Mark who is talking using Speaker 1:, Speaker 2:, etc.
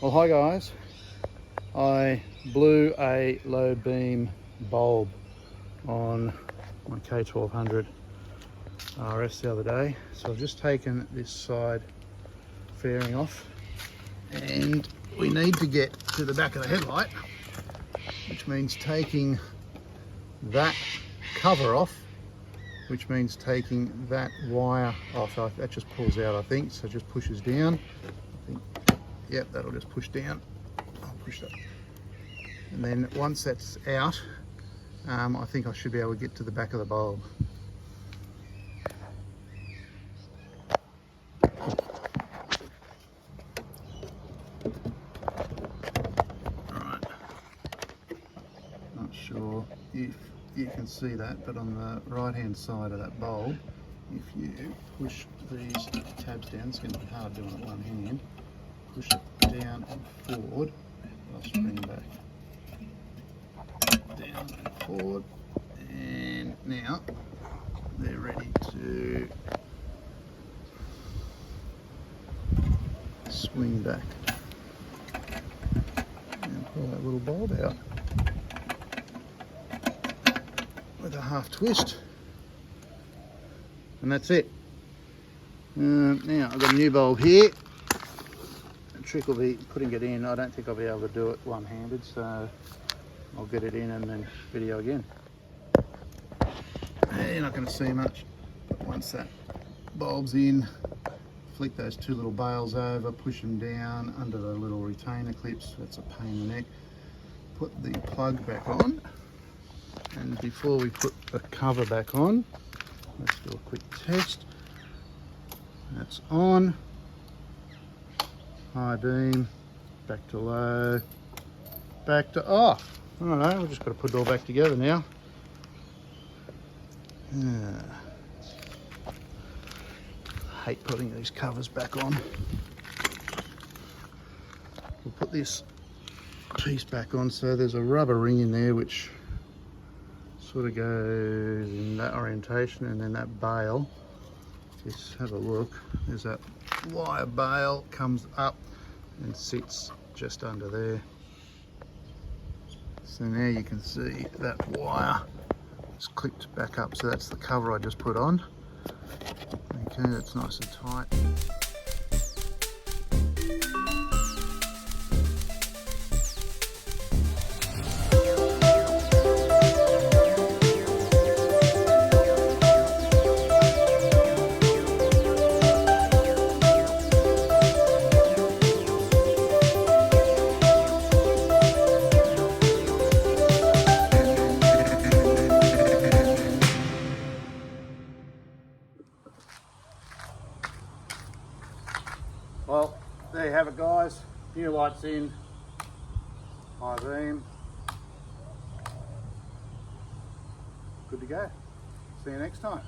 Speaker 1: Well, hi guys. I blew a low beam bulb on my K1200RS the other day. So I've just taken this side fairing off and we need to get to the back of the headlight, which means taking that cover off, which means taking that wire off. That just pulls out, I think, so it just pushes down. I think, yep, that'll just push down. I'll push that. And then once that's out, I think I should be able to get to the back of the bulb. Alright, not sure if you can see that, but on the right hand side of that bulb, if you push these tabs down, it's going to be hard doing it one hand, push it down and forward, I'll spring back, down and forward, and now they're ready to swing back and pull that little bulb out with a half twist, and that's it. Now I've got a new bulb here. The trick will be putting it in. I don't think I'll be able to do it one-handed, so I'll get it in and then video again. You're not going to see much, but once that bulb's in, flick those two little bails over, push them down under the little retainer clips. That's a pain in the neck. Put the plug back on, and before we put the cover back on, let's do a quick test. That's on. High beam, back to low, back to off. I don't know, we've just got to put it all back together now. Hate putting these covers back on. We'll put this piece back on, so there's a rubber ring in there which sort of goes in that orientation, and then that bail, just have a look, there's that wire bail comes up and sits just under there. So now you can see that wire is clipped back up, so that's the cover I just put on. Okay, that's nice and tight. Well, there you have it guys, new lights in, high beam, good to go. See you next time.